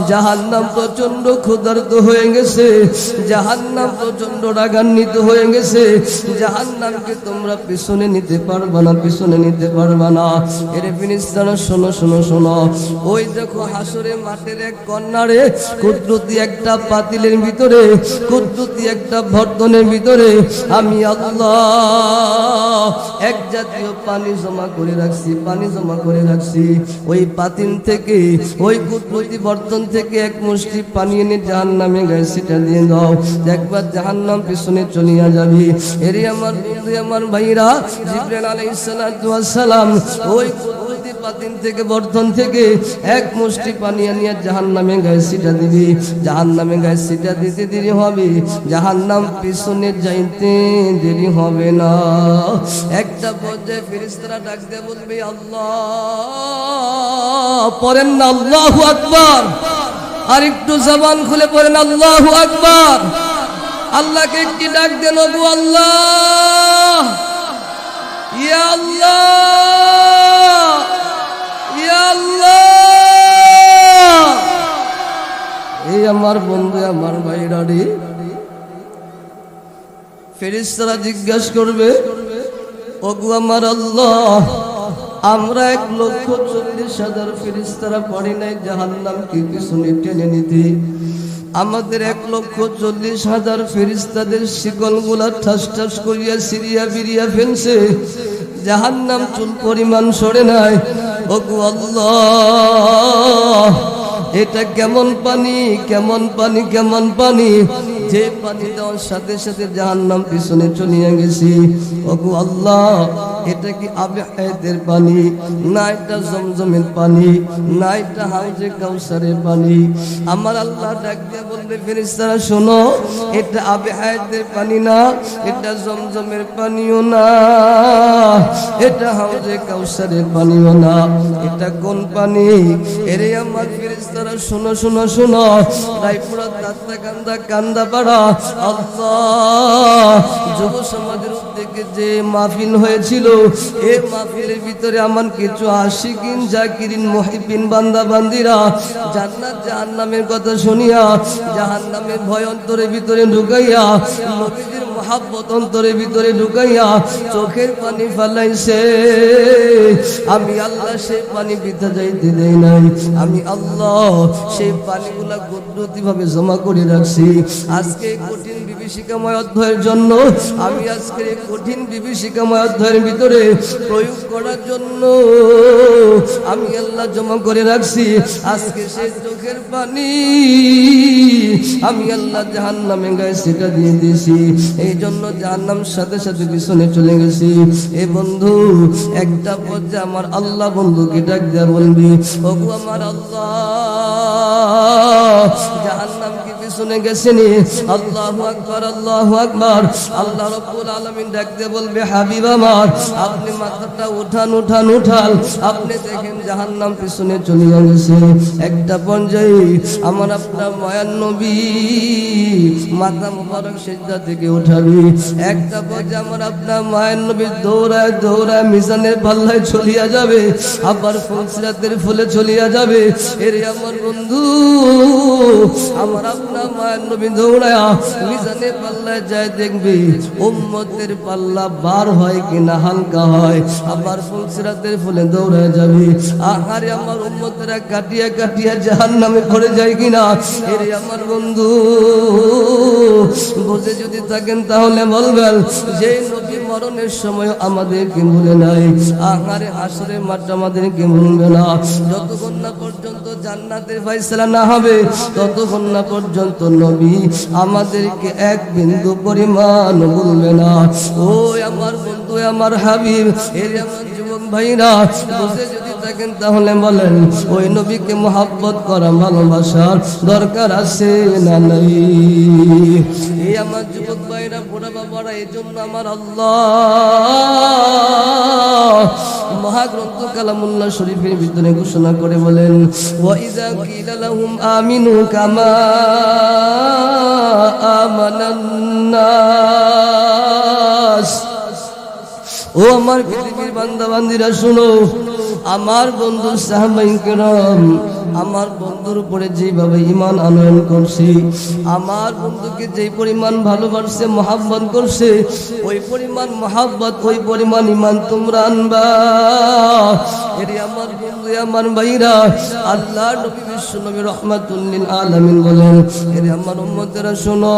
জাহান্নাম প্রচন্ড ক্ষুধার্ত হয়ে গেছে, জাহান্নাম প্রচন্ড রাগান্বিত হয়ে গেছে। জাহান্নামকে তোমরা পিছনে নিতে পারবা না, পিছনে নিতে পারবা না। এরে ফিরিস্তারা শোনো শোনো শোনো, ওই দেখো হাসরে মাঠের এক কর্নারে কুদরতি একটা পাতিলের ভিতরে, কুদরতি একটা বর্তনের ভিতরে আমি আল্লাহ এক জাতীয় পানি জমা করে রাখছি, পানি জমা করে রাখছি। ওই পাতিল থেকে, ওই কুদরতি বর্তন থেকে এক মুষ্টি পানি এনে জাহান্নামে গায়ে সেটা দিয়ে দাও, একবার জাহান্নাম পিছনে চলিয়া যাবি। এরে আমার বন্ধু, আমার ভাইরা, জিবরাইল আলাইহিস সালাতু ওয়াস সালাম ওই কুদরতি পাতিল থেকে, বর্তন থেকে এক মুষ্টি পানি আনিয়া জাহান্নামে গায়ে সেটা দিবি। জাহান্নামে গায়ে সেটা দিতে দেরি হবে, জাহান্নাম পিছনে যাইতে দেরি হবে না। একটা পর্যায়ে ফেরেশতারা ডাক দিয়ে বলবে আল্লাহ, পড়েন না আল্লাহু আকবার, আর একটু জবান খুলে পড়েন আল্লাহু আকবার। আল্লাহকে একটি ডাক দেন, ওগো আল্লাহ, ইয়া আল্লাহ, ইয়া আল্লাহ। এই আমার বন্ধু, আমার ভাইরা রে, ফেরেশতারা জিজ্ঞাসা করবে, ওগো আমার আল্লাহ, আমরা 1,40,000 ফেরেশতারা পারি নাই জাহান্নামকে পিছনে টেনে নিতে। আমাদের 1,40,000 ফেরেশতাদের শিকলগুলা ঠাস ঠাস করিয়া সিরিয়া বিরিয়া ফেলছে, জাহান্নাম চুল পরিমাণ সরে নাই। ওগো আল্লাহ, এটা কেমন পানি, কেমন পানি, কেমন পানি, যে পানি দেওয়ার সাথে সাথে জাহান্নাম পিছনে চলিয়া গেছি। ওগো আল্লাহ, এটা কি আবে হায়াতের পানি, না এটা জমজমের পানি, না এটা হাউজে কাউসারের পানি? আমার আল্লাহ ডাক দিয়ে বলবে, ফেরেশতারা শোনো, এটা আবে হায়াতের পানি না, এটা জমজমের পানিও না, এটা হাউজে কাউসারের পানিও না। এটা কোন পানি? এরে আমার ফেরেশতারা শোনো শোনো শোনো, রায়পুরা দাঁতা কান্দা কান্দা পাড়া আল্লাহ যুব সমাজের উদ্যোগে যে মাহফিল হয়েছিল, এই মাহফিলের ভিতরে আমার কিছু আশিকিন, জাকিরিন, মুহিবিন, বান্দা বান্দিরা জান্নাত জাহান্নামের কথা শুনিয়া, জাহান্নামের ভয় অন্তরের ভিতরে ঢুকাইয়া, নবীজির মহাব্বত অন্তরের ভিতরে ঢুকাইয়া চোখের পানি ফেলাইছে। আমি আল্লাহ সেই পানি বৃথা যাইতে দেই নাই, আমি আল্লাহ সেই পানিগুলা কুদরতি ভাবে জমা করে রাখছি। আজকে কঠিন বিভীষিকাময় অধ্যায়ের জন্য, আমি আজকে কঠিন বিভীষিকাময় অধ্যায়ের ভিতরে প্রয়োগ করার জন্য আমি আল্লাহ জমা করে রাখছি। আজকে সেই চোখের পানি আমি আল্লাহ জাহান্নামে গায়ে সেটা দিয়ে দিয়েছি, এই জন্য জাহান্নাম সাথে সাথে পিছনে চলে গেছি। এ বন্ধু, একটা পর্যায়ে আমার আল্লাহ বন্ধুকে ডাক দেয়া বলবি, ওগো আমার আল্লাহ, জাহান্নাম কি পিছনে গেছেনি? আল্লাহু আকবার, আল্লাহু আকবার। আল্লাহ রাব্বুল আলামিন ডাক দিয়ে বলবে, হাবিব আমার, আপনি মাথাটা উঠান, উঠান, উঠান, আপনি দেখেন জাহান্নাম পিছনে চলে গেছে। একটা পর্যায়ে আমার আপনার মায়ার নবী মাথা মুবারক সিজদা থেকে উঠাবি। একটা পর্যায়ে আমার আপনার মায়ের নবী দৌড়ায় দৌড়ায় মিজানের পাল্লায় চলিয়া যাবে, আবার ফুলসিরাতের ফুলে চলিয়া যাবে। এরে আমার বন্ধু, আমার আপনার মায়ের নবী দৌড়ায়া মিজানের পাল্লায় যায়, দেখবি উম্মতের পাল্লা বার হয় কিনা হালকা হয়, আবার ফুলসিরাতের ফুলে দৌড়ায় যাবি, আহারে আমার উম্মতেরা কাটিয়া কাটিয়া জাহান্নামে পড়ে যায় কিনা। এরে আমার বন্ধু, বুঝে যদি থাকেন তাহলে বলবেন, যে নবী মরণের সময় আমাদেরকে ভুলে নাই, আহারে হাসরের মাঠটা আমাদেরকে ভুলবে না। যতক্ষণ না পর্যন্ত জান্নাতের ফয়সালা না হবে, ততক্ষণ না পর্যন্ত নবী আমাদেরকে এক বিন্দু পরিমাণ ভুলবে না। ও আমার বন্ধু, আমার হাবিব, এর আমার যুবক ভাইরা, বুঝে যদি থাকেন তাহলে বলেন, ওই নবীকে মহব্বত করা, ভালোবাসার দরকার আছে না নাই? এই আমার যুবক ভাইরা, বুড়া বাবারা, এই জন্য আমার আল্লাহ মহাগ্রন্থ কালামুল্লাহ শরীফের ভিতরে ঘোষণা করে বলেন, ওয়াইযা কিলা লাহুম আমিনু কামা আমানান নাস। ও আমার পৃথিবীর বান্দা বান্দিরা শুনো, আমার বন্ধু সাহাবায়ে কেরাম আমার বন্ধুর উপরে যেভাবে ঈমান আনয়ন করছে, আমার বন্ধুকে যেই পরিমাণ ভালোবাসছে মহব্বত করছে, ওই পরিমাণ মহব্বত ওই পরিমাণ ঈমান তোমরা আনবা। এর আমার বন্ধু আমার ভাইরা, আল্লাহ নবী বিশ্ব নবী রাহমাতুল লিল আলামিন বলেন, এর আমার উম্মতেরা শোনো,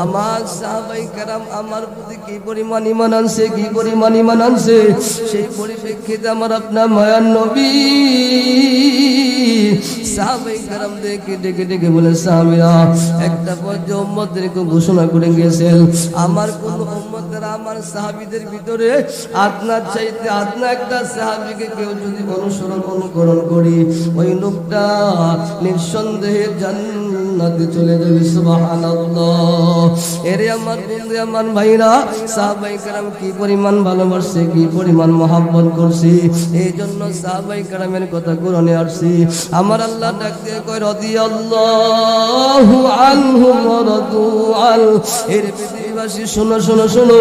আমার সাহাবায়ে কেরাম আমার প্রতি কি পরিমাণ ঈমান আনছে, কি পরিমাণ ঈমান আনছে, সেই পরিপ্রেক্ষিতে আমার আপনার মায়ার নবী সাহাবায়ে কেরাম দেখে ডেকে ডেকে বলে, সাহাবীরা একটা পর্যায়ে উম্মতদেরকে ঘোষণা করে গিয়েছেন, আমার কোন উম্মতেরা আমার সাহাবীদের ভিতরে আপনার চাইতে আপনা একটা সাহাবীকে কেউ যদি অনুকরণ করি, ওই লোকটা নিঃসন্দেহে জান্নাতে চলে যাবে। সুবহানাল্লাহ। এরে আমার বন্ধু আমার ভাইরা, সাহাবায়ে কেরাম কি পরিমাণ ভালোবাসে, কি পরিমাণ মহব্বত করছে, এই জন্য সাহাবায়ে কেরামের কথা কোরআনে আসছে। আমার আল্লাহ ডাক দিয়ে কয়, রাদিয়াল্লাহু আনহুম ওয়া রাদু আন। এর পৃথিবীবাসী শোনো শোনো শোনো,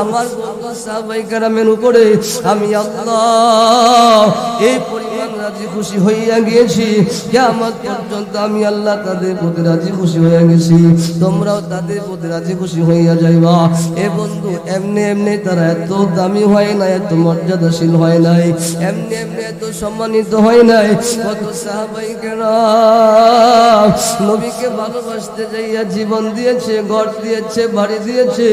আমার বন্ধু সাহাবায়ে কেরামের উপরে আমি আল্লাহ এই পরিমাণ রাজি খুশি হইয়া গিয়েছি, কিয়ামত পর্যন্ত আমি আল্লাহ তাদের প্রতি রাজি খুশি হইয়া গেছি, তোমরাও তাদের প্রতি রাজি খুশি হইয়া যাইবা। এ বন্ধু এমনি এমনি তারা এত দামি হয় না, এত মর্যাদাশীল হয় নাই, এমনি এমনি এত সম্মানিত হয় নাই। কত সাহাবায়ে কেরাম নবীকে ভালোবাসতে যাইয়া জীবন দিয়েছে, ঘর দিয়েছে, বাড়ি দিয়েছে,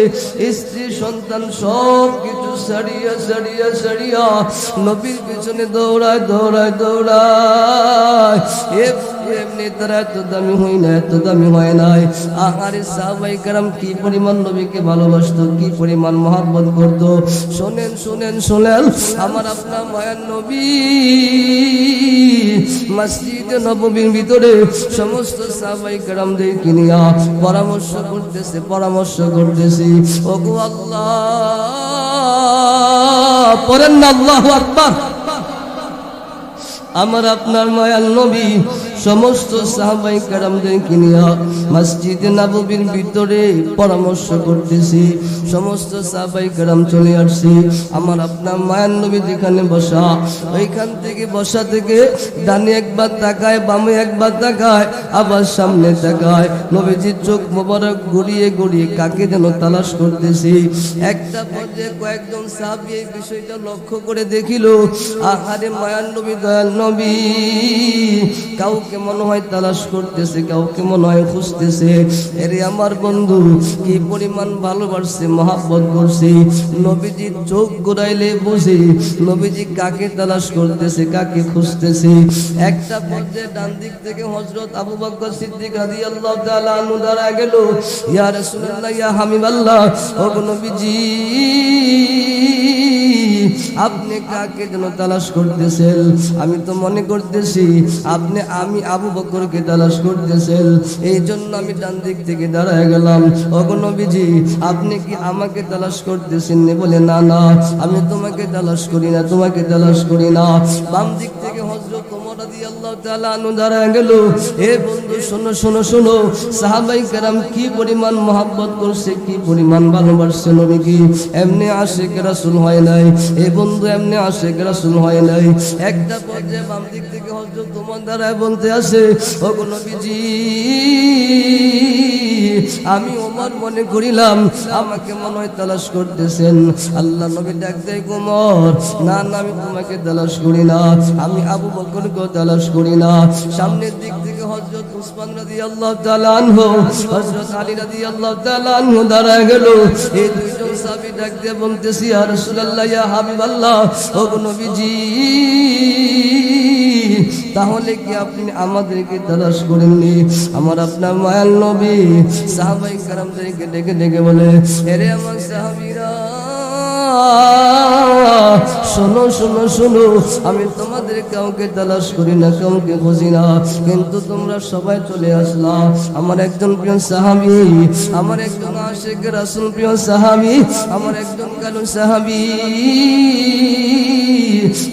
স্ত্রী সন্তান সব কিছু ছাড়িয়া ছাড়িয়া ছাড়িয়া নবীর পিছনে দৌড়ায় দৌড়ায় দৌড়ায়। এমনি তারা এত দামি হয় না, এত দামি হয় নাই। আহারে সাহাবায়ে কেরাম কি পরিমাণ নবীকে ভালোবাসতো, কি পরিমাণ মহব্বত করতো। শোনেন শোনেন শোনেন, আমার আপনার মায়ার নবী মসজিদে নববীর ভিতরে সমস্ত সাহাবায়ে কেরামদেরকে নিয়ে পরামর্শ করতেছে, ওগো আল্লাহ, পড়েন না আল্লাহু আকবার। আমার আপনার মায়ার নবী সমস্ত সাহাবায়ে কেরামদেরকে নিয়ে মসজিদে নববীর ভিতরে পরামর্শ করতেছি। সমস্ত সাহাবায়ে কেরাম চলে আসছে, আমার আপনার মায়ার নবী যেখানে বসা, ওইখান থেকে বসা থেকে ডানে একবার তাকায়, বামে একবার তাকায়, আবার সামনে তাকায়। নবীজির চোখ মোবারক গড়িয়ে গড়িয়ে কাকে যেন তালাশ করতেছি। একটা পর্যায়ে কয়েকজন সাহাবী এই বিষয়টা লক্ষ্য করে দেখিল, আহারে মায়ার নবী, দয়াল নবী কাউকে মনে হয় তালাশ করতেছে, কাউকে মনে হয় খুঁজতেছে। এরে আমার বন্ধু কি পরিমাণ ভালোবাসছে, মহব্বত করছে। নবীজি চোখ ঘুরাইলে বুঝি নবীজি কাকে তালাশ করতেছে, কাকে খুঁজতেছে। একটা পর্যায়ে ডান দিক থেকে হযরত আবু বকর সিদ্দিক রাদিয়াল্লাহু তাআলা আনহু দাঁড়ায় গেল, ইয়া রাসূলুল্লাহ, ইয়া হাবিবাল্লাহ, ও নবীজি আপনি কাকে যেন তালাশ করতেছেন? আমি তো মনে করতেছি আপনি আমি আবু বকরকে তালাশ করতেছেন, এই জন্য আমি ডান দিক থেকে দাঁড়ায় গেলাম। ওগো নবীজি আপনি কি আমাকে তালাশ করতেছেন? বলে না না, আমি তোমাকে তালাশ করি না, তোমাকে তালাশ করি না। বাম দিক থেকে হযরত ওমর রাদিয়াল্লাহু তাআলা আনহু দাঁড়ায় গেল। এ বন্ধু শোনো শোনো শোনো, সাহাবায়ে কেরাম কি পরিমাণ মহব্বত করছে, কি পরিমাণ ভালোবাসছে নবীকে। এমনি আশিক রাসূল হয় নাই, এ বন্ধু এমনি আশিক রাসূল হয় নাই। একটা পর্যায়ে বাম দিক থেকে হযরত ওমর দাঁড়ায় বলতে আসে, ওগো নবীজি আমি ওমর মনে করিলাম আমাকে মনে হয় তালাশ করতেছেন। আল্লাহ নবী ডাক দেয়, ওমর না না, আমি তোমাকে তালাশ করি না, আমি আবু বকরকে তালাশ করি না। সামনের দিক থেকে হযরত উসমান রাদিয়াল্লাহু তাআলা আনহু, হযরত আলী রাদিয়াল্লাহু তাআলা আনহু দাঁড়ায় গেল। এই দুইজন সাহাবী ডাক দিয়ে বলতেছি, ইয়া রাসূলুল্লাহ, ইয়া হাবিবাল্লাহ, ও নবীজি তাহলে কি আপনি আমাদেরকে তালাশ করেননি? আমার আপনার মায়ার নবী সাহাবায়ে কেরামদেরকে ডেকে ডেকে বলে, এরে আমার সাহাবীরা শোনো শোনো শোনো, আমি তোমাদের কাউকে তালাশ করি না, কাউকে খুঁজি না, কিন্তু তোমরা সবাই চলে আসলা। আমার একজন প্রিয় সাহাবী, আমার একজন আশিক রাসূল প্রিয় সাহাবী, আমার একজন কালো সাহাবী,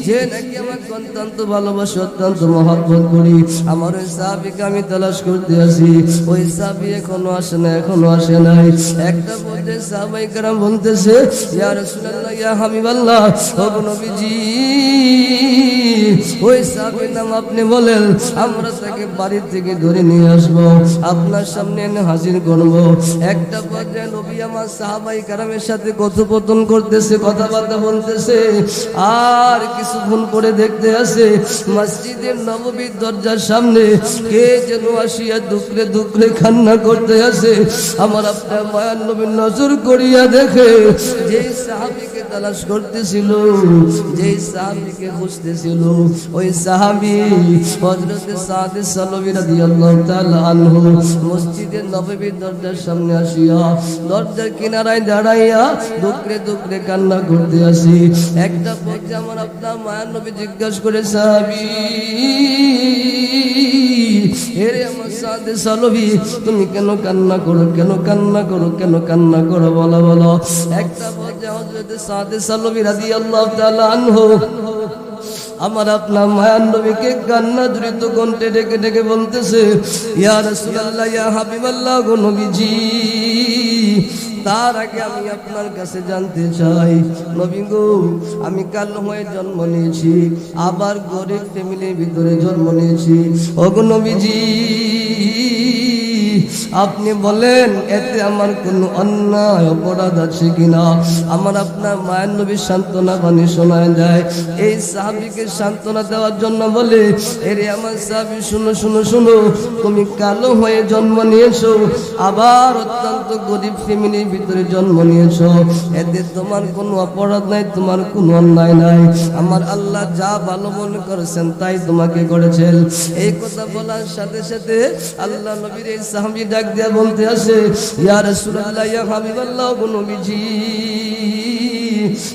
যে নাকি আমাকে অত্যন্ত ভালোবাসে, অত্যন্ত মহব্বত করি, আমার ওই সাহাবীকে আমি তালাশ করতে আসি। ওই সাহাবী এখনো আসে না, এখনো আসে নাই। একটা পর্যায়ে সাহাবায়ে কেরাম বলতেছে, ইয়া রাসূলুল্লাহ, ইয়া হাবিবাল্লাহ, ও নবীজি ওই সাহাবীর নাম আপনি বলেন, আমরা তাকে বাড়ি থেকে ধরে নিয়ে আসবো, আপনার সামনে এনে হাজির করবো। একটা পর্যায়ে নবী আমার সাহাবাই কারামের সাথে কথোপকথন করতেছে, কথাবার্তা বলতেছে। আর কিছুক্ষণ পরে দেখতে আসে মসজিদের নববীর দরজার সামনে কে যেন আসিয়া দুকরে দুকরে কান্না করতে আসে। আমার আপনার মায়ার নবীর নজর করিয়া দেখে যেই সাহাবীকে তালাশ করতেছিল, যেই সাহাবীকে খুঁজতেছিল, ওই সাহাবী হযরত সাদ সালবী রাদিয়াল্লাহু তাআলা আনহু মসজিদের নববীর দরজার সামনে আসিয়া দরজার কিনারায় দাঁড়াইয়া দুকরে দুকরে কান্না করতে আসি। একটা পর্যায়ে আমার আপনার মায়ার নবী জিজ্ঞাসা করে, সাহাবী এরে আমার সাদ সালবী, তুমি কেন কান্না করো, কেন কান্না করো, কেন কান্না করো, বলো বলো। একটা পর্যায়ে হযরত সাদ সালবী রাদিয়াল্লাহু তাআলা আনহু আমার আপনার মায়ার নবীকে কান্না দ্রুত কণ্ঠে ডেকে ডেকে বলতেছে, ইয়া রাসূলুল্লাহ, ইয়া হাবিবাল্লাহ, গো নবীজি, তার আগে আমি আপনার কাছে জানতে চাই, নবী গো, আমি কালো হয়ে জন্ম নিয়েছি, আবার গরিব ফ্যামিলির ভিতরে জন্ম নিয়েছি। ওগো নবীজি, আপনি বলেন এতে আমার কোনো অন্যায় অপরাধ আছে কিনা? আমার আপনার মায়ের নবী সান্ত্বনা বাণী শোনায় যায়। এই সাহাবীকে সান্ত্বনা দেওয়ার জন্য বলে, এরে আমার সাহাবী, শুনো শুনো শুনো, তুমি কালো হয়ে জন্ম নিয়েছো, আবার অত্যন্ত গরিব ফ্যামিলির ভিতরে জন্ম নিয়েছো, এতে তোমার কোনো অপরাধ নাই, তোমার কোনো অন্যায় নাই। আমার আল্লাহ যা ভালো মনে করেছেন তাই তোমাকে করেছেন। এই কথা বলার সাথে সাথে আল্লাহ নবীর এই সাহাবী ডাক দিয়া বলতে আসে, ইয়া রাসূলুল্লাহ, ইয়া হাবিবাল্লাহ, গো নবীজি,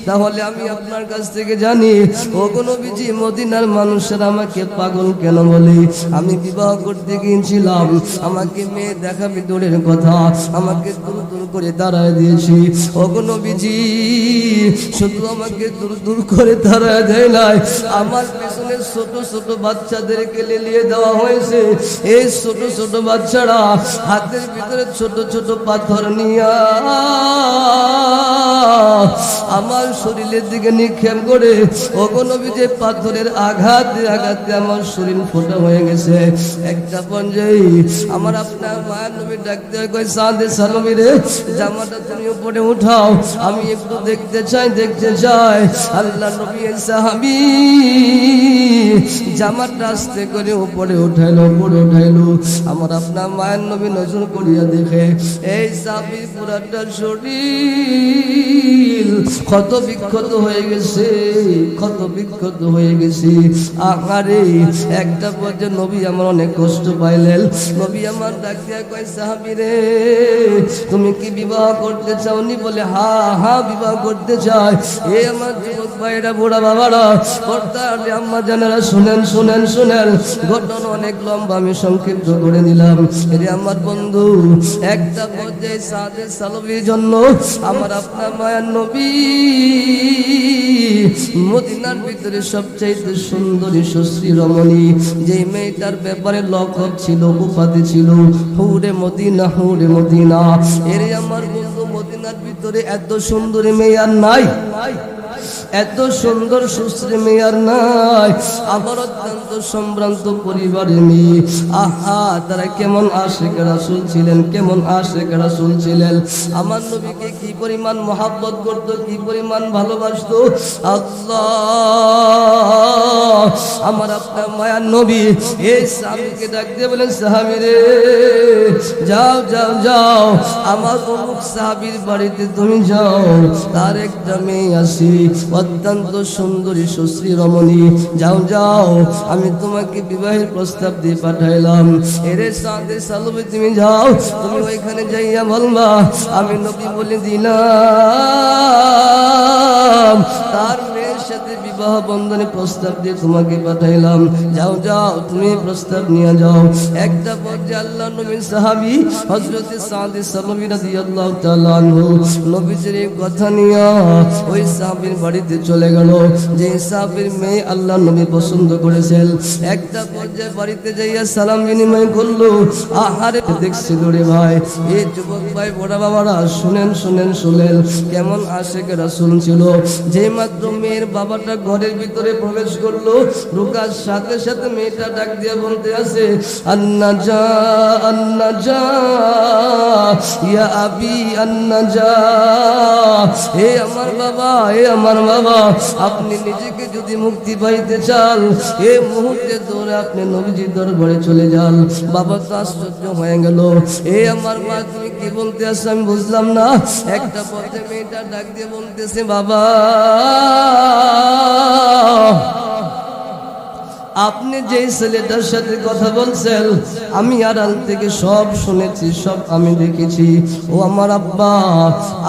তাহলে আমি আপনার কাছ থেকে জানি, ও গো নবীজি, মদিনার মানুষেরা আমাকে পাগল কেন বলে? আমি বিবাহ করতে গিয়েছিলাম, আমাকে মেয়ে দেখাবে দূরের কথা, আমাকে দূর দূর করে দাঁড়ায় দিয়েছি। ও গো নবীজি, শুধু আমাকে দূর দূর করে দাঁড়ায় দেয় নাই, আমার পেছনে ছোট ছোট বাচ্চাদেরকে লেলিয়ে দেওয়া হয়েছে। এই ছোট ছোট বাচ্চারা হাতের ভিতরে ছোট ছোট পাথর নিয়া আমার শরীরের দিকে নিক্ষেপ করে, ওগো নবী, যে পাথরের আঘাতে আঘাতে আমার শরীর ফোটা হয়ে গেছে। একটা পর্যায়ে আমার আপনার মায়ের নবী ডাকতে কয়, সাদে সালবী রে, জামাটা তুমি উপরে উঠাও, আমি একটু দেখতে চাই, দেখতে চাই। আল্লাহ নবী এই সাহাবী জামাটা আস্তে করে উপরে উঠাইলো, উপরে উঠাইলো। আমার আপনার মায়ের নবী নজর করিয়া দেখে এই সাহাবীর পুরাটা শরীর ক্ষত বিক্ষত হয়ে গেছে, ক্ষত বিক্ষত হয়ে গেছে। আহারে, একটা পর্যায়ে নবী আমার অনেক কষ্ট পাইলেন। নবী আমার ডাক দিয়া কয়, সাহাবী রে, তুমি কি বিবাহ করতে চাও? নি বলে, হা হা, বিবাহ করতে চাই। এ আমার যুবক ভাইরা, বুড়া বাবারা, কর্তার আম্মা জানেরা, শুনেন শুনেন শুনেন, ঘটনা অনেক লম্বা, আমি সংক্ষিপ্ত করে নিলাম। এরে আমার বন্ধু, একটা পর্যায়ে সাদে সালবীর জন্য আমার আপনার মায়ার নবী মদিনার ভিতরে সবচাইতে সুন্দরী সুশ্রী রমণী, যে মেয়েটার ব্যাপারে লকব ছিল, উপাধি ছিল হুরে মদিনা, হুরে মদিনা। এরে আমার বন্ধু, মদিনার ভিতরে এত সুন্দরী মেয়ে আর নাই, এত সুন্দর সুশ্রী মেয়ে আর নাই। আবার অত্যন্ত সম্ভ্রান্ত পরিবারের মেয়ে। আহা, তারা কেমন আশিক রাসূল ছিলেন, কেমন আশিক রাসূল ছিলেন। আমার নবীকে কি পরিমাণ মহব্বত করত, কি পরিমাণ ভালোবাসতো। আল্লাহ, আমার আপনার মায়ার নবী এই সাহাবীকে ডাক দিয়ে বলেন, সাহাবী রে, যাও যাও যাও, আমার অমুক সাহাবীর বাড়িতে তুমি যাও, তার একটা মেয়ে আসি, অত্যন্ত সুন্দরী সুশ্রী রমণী, যাও যাও, আমি তোমাকে বিবাহের প্রস্তাব দিয়ে পাঠাইলাম। এরে সাদে সালবী, তুমি যাও, তুমি ওইখানে যাইয়া বলবা আমি নবী বলে দিলাম, তার মেয়ের সাথে বিবাহ বন্ধনে প্রস্তাব দিয়ে তোমাকে পাঠাইলাম। যাও যাও, তুমি প্রস্তাব নিয়ে যাও। একটা পর্যায়ে আল্লাহ নবীর সাহাবী হযরত সাদে সালবী রাদিয়াল্লাহু তাআলা আনহু নবীজির কথা নিয়ে ওই সাহাবীর বাড়িতে চলে গেল। যে সাহাবীর মেয়ে আল্লাহ নবী পছন্দ করেছেন। একটা পর্যায়ে বাড়িতে যাইয়া সালাম বিনিময় করলো। আহারে, দেখছিল রে ভাই, এই যুবক ভাই, বড় বাবারা, শুনেন শুনেন শুনেন, কেমন আশিক রাসূল ছিল। যে মাত্র মেয়ের বাবাটা ঘরের ভিতরে প্রবেশ করলো, ঢোকার সাথে সাথে মেয়েটা ডাক দিয়ে বলতে আছে, আন্নাজা আন্নাজা ইয়া আবি আন্নাজা, হে আমার বাবা, হে আমার বাবা, আপনি নিজেকে যদি মুক্তি পাইতে চান এই মুহূর্তে দৌড়ে আপনি নবীজির দরবারে চলে যান। বাবা তো আশ্চর্য হয়ে গেল, এ আমার মা তুমি কি বলতে আসছো আমি বুঝলাম না। একটা পথে মেয়েটা ডাক দিয়ে বলতেছে, বাবা আপনি যেই ছেলেটার সাথে কথা বলছেন আমি আড়াল থেকে সব শুনেছি, সব আমি দেখেছি। ও আমার আব্বা,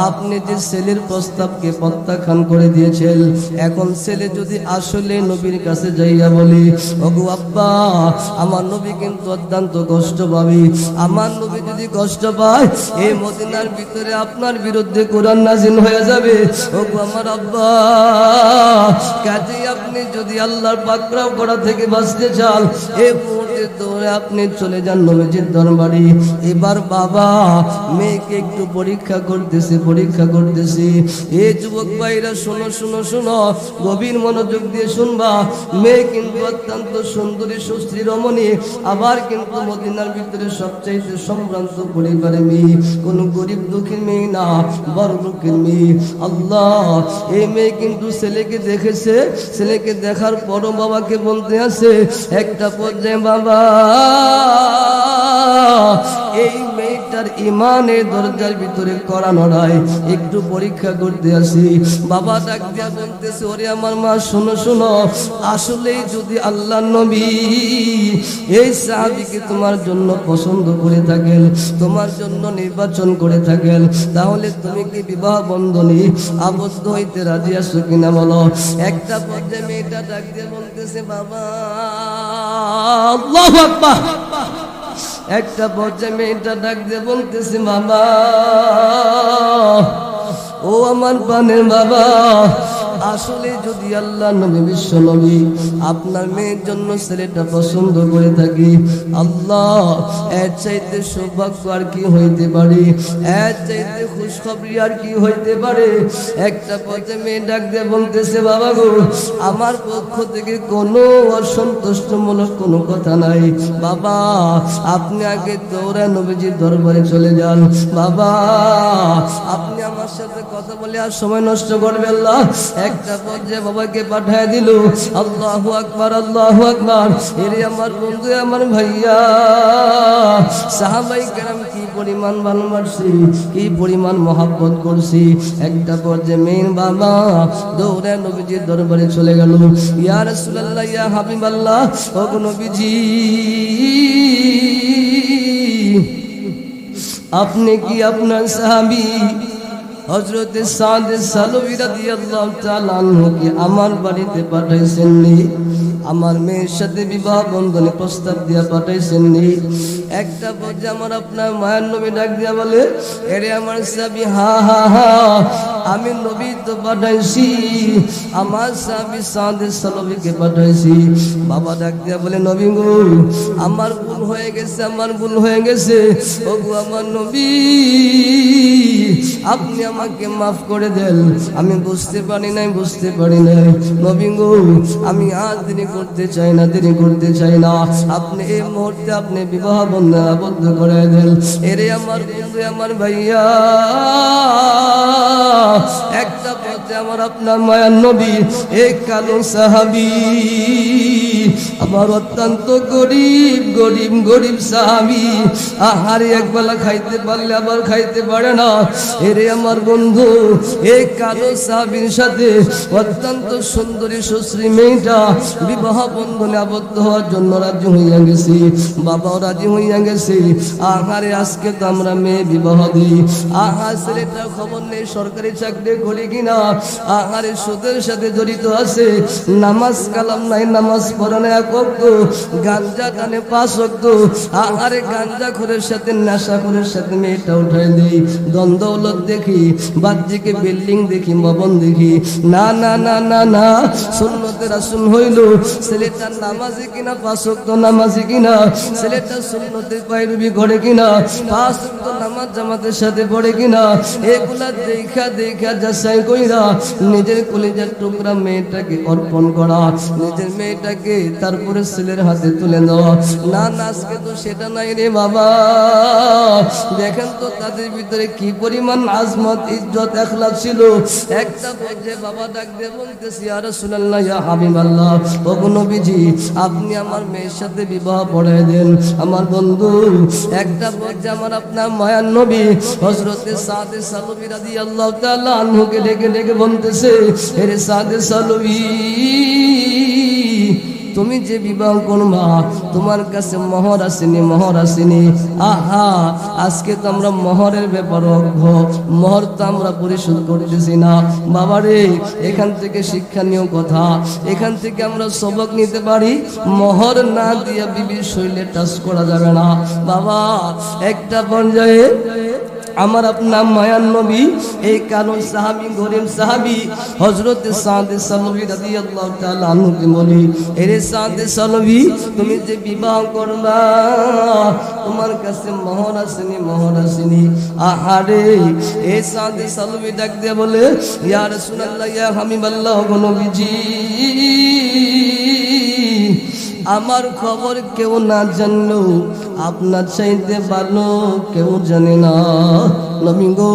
আপনি যে ছেলের প্রস্তাবকে প্রত্যাখ্যান করে দিয়েছেন, এখন ছেলে যদি আসলে নবীর কাছে যাইয়া বলি, ওগো আব্বা আমার নবী কিন্তু অত্যন্ত কষ্ট পাবে, আমার নবী যদি কষ্ট পায় এই মদিনার ভিতরে আপনার বিরুদ্ধে কোরআন নাযিল হয়ে যাবে। ওগো আমার আব্বা, কাজে আপনি যদি আল্লাহর পাকড়াও করা থেকে বাঁচতে চান এই মুহূর্তে দৌড়ে আপনি চলে যান নবীজির দরবারে। এবার বাবা মেয়েকে একটু পরীক্ষা করতেছে। এ যুবক ভাইরা শোনো শোনো শোনো, গভীর মনোযোগ দিয়ে শুনবা। মেয়ে কিন্তু অত্যন্ত সুন্দরী সুশ্রী রমণী, আবার কিন্তু মদিনার ভিতরে সবচাইতে সম্ভ্রান্ত পরিবারের মেয়ে, কোনো গরিব দুঃখীর মেয়ে না, বড় লোকের মেয়ে। আল্লাহ, এই মেয়ে কিন্তু ছেলেকে দেখেছে, ছেলেকে দেখার পরও বাবাকে বলতে আছে একটা পর্যায়ে, বাবা এই মেয়েটার ইমানের দরজার ভিতরে করানো নাই, একটু পরীক্ষা করতে আসি। বাবা ডাক দিয়া বলতেছে, ওরে আমার মা শোনো শোনো, আসলেই যদি আল্লাহ নবী এই সাহাবীকে তোমার জন্য পছন্দ করে থাকেন, তোমার জন্য নির্বাচন করে থাকেন, তাহলে তুমি কি বিবাহ বন্ধনে আবদ্ধ হইতে রাজি আছো কিনা বলো। একটা পর্যায়ে মেয়েটা ডাক দিয়ে বলতেছে, বাবা আল্লাহু আকবার। একটা পর্যায়ে মেয়েটা ডাক দিয়ে বলতেছে, বাবা ও আমার প্রাণের বাবা, আসলে যদি আল্লাহ নবী বিশ্ব নবী আপনার মেয়ের জন্য ছেলেটা পছন্দ করে থাকি, আল্লাহ এর চাইতে সৌভাগ্য আর কি হইতে পারে, এর চাইতে খুশখবরি আর কি হইতে পারে। একটা পথে মেয়ে ডাক দিয়ে বলতেছে, বাবা গো আমার পক্ষ থেকে কোনো অসন্তুষ্টমূলক কোনো কথা নাই, বাবা আপনি আগে দৌড়া নবীজির দরবারে চলে যান, বাবা আপনি আমার সাথে কথা বলে আর সময় নষ্ট করবেন না। একটা পর্যায়ে বাবাকে পাঠায় দিল। আল্লাহু আকবার, আল্লাহু আকবার। এরে আমার বন্ধু, আমার ভাইয়া, সাহাবায়ে কেরাম কি পরিমাণ ভালোবাসি, কি পরিমাণ মহব্বত করছি। একটা পর্যায়ে মেয়ের বাবা দৌড়ে নবীজির দরবারে চলে গেল। ইয়া রাসূলুল্লাহ, ইয়া হাবিবাল্লাহ, ও নবীজি আপনি কি আপনার সাহাবী হযরত সাদ সালবী রাদিয়াল্লাহু তাআলা আনহুকে আমার বাড়িতে পাঠাইছেন নি, আমার মেয়ের সাথে বিবাহ বন্ধনে প্রস্তাব দিয়া পাঠাইছেন নি। একটা পর্যায়ে আমার আপনার মায়ের নবী ডাক দিয়া বলে, এরে আমার সাহাবী, হা হা হা আমি নবী তো পাঠাইছি, আমার সাহাবী সাদ সালবীকে পাঠাইছি। বাবা ডাক দিয়া বলে, নবী গো আমার ভুল হয়ে গেছে, আমার ভুল হয়ে গেছে, ওগো আমার নবী আপনি আমাকে মাফ করে দেন, আমি বুঝতে পারি নাই। নবী গো আমি আজ দেরি করতে চাই না, আপনি এই মুহূর্তে আপনি বিবাহ বন্ধনে আবদ্ধ করে দেন। এরে আমার বন্ধু, আমার ভাইয়া, একটা পথে আমার আপনার মায়ার নবী এক কালো সাহাবী, আমার অত্যন্ত গরিব সাহাবী, আহারে একবেলা খাইতে পারলে আবার খাইতে পারে না। এরে আমার বন্ধু, এই কালো সাহাবীর সাথে অত্যন্ত সুন্দরী সুশ্রী মেয়েটা বিবাহ বন্ধনে আবদ্ধ হওয়ার জন্য রাজি হইয়া গেছি, বাবাও রাজি হইয়া গেছে। আহারে আজকে তো আমরা মেয়ে বিবাহ দিই, আহা ছেলেটার খবর নেই সরকারি চাকরি করি কিনা, আহারে সুদের সাথে জড়িত আছে, নামাজ কালাম নাই, নামাজ পড়ে নাই, এক ওয়াক্ত, গাঞ্জা টানে 5 ওয়াক্ত। আরে গাঞ্জা খোরের সাথে নেশা খোরের সাথে মেয়েটা উঠাই দেই, দ্বন্দ্বলত দেখি, বাহ্যিকে বিল্ডিং দেখি, ভবন দেখি। না না না না না, সুন্নতে রাসূল হইল ছেলেটা নামাজি কিনা, 5 ওয়াক্ত নামাজি কিনা, ছেলেটা সুন্নতে পায়রবি করে কিনা, 5 ওয়াক্ত নামাজ জামাতের সাথে পড়ে কিনা, এগুলা দেখা দেখা যাচাই কইরা নিজের কলিজার টুকরা মেয়েটাকে অর্পণ করা, নিজের মেয়েটাকে তারপরে ছেলের হাতে তুলে দেওয়া। না না, আজকে তো সেটা নাই রে বাবা। দেখেন তো তাদের ভিতরে কি পরিমাণ আজমত, ইজ্জত, এখলাক ছিল। একটা পর্যায়ে বাবা ডাক দিয়ে বলতেছি, ইয়া রাসূলুল্লাহ, ইয়া হাবিবাল্লাহ, ওগো নবীজি, আপনি আমার মেয়ের সাথে বিবাহ পড়ায় দেন। আমার বন্ধু একটা পর্যায়ে আমার আপনার মায়ার নবী হযরতে সাদে সালবী রাদিয়াল্লাহু তাআলা আনহুকে ডেকে ডেকে বলতেছে, হে সাদে সালবী, তুমি যে বিবাহ করবা তোমার কাছে মোহর আসেনি, মোহর আসেনি। আহা, আজকে তো আমরা মোহরের ব্যাপার অজ্ঞ, মোহর তো আমরা পরিশোধ করতেছি না। বাবারে, এখান থেকে শিক্ষণীয় কথা, এখান থেকে আমরা সবক নিতে পারি, মোহর না দিয়ে বিবির শরীরে টাচ করা যাবে না। বাবা, একটা পর্যায়ে আমার আপনার মায়ান নবী এই কারণ সাহাবী, গরিব সাহাবী হযরত সাদে সালবী রাদিয়াল্লাহু তাআলা আনহুকে বলি, এরে সাদে সালবী, তুমি যে বিবাহ করবা তোমার কাছে মোহর আসেনি, মোহর আসেনি। আহারে, এই সাদে সালবী ডাক দিয়ে বলে, ইয়া রাসূলুল্লাহ, ইয়া হাবিবাল্লাহ, গো নবীজি, আমার খবর কেউ না জানলো, আপনার চাইতে ভালো কেউ জানে না। নবী গো,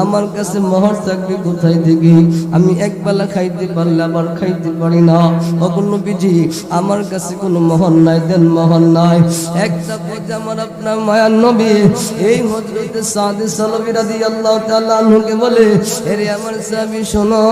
আমার কাছে মোহর থাকবে কোথায় থেকে? আমি একবেলা খাইতে পারলে আবার খাইতে পারি না। ওগো নবীজি, আমার কাছে কোনো মোহর নাই, দেন মোহর নাই। একটা পর্যায়ে আমার আপনার মায়ার নবী এই হযরতে সাদে সালবী রাদিয়াল্লাহু তাআলা আনহুকে বলে, এরে আমার সাহাবী, শোনো,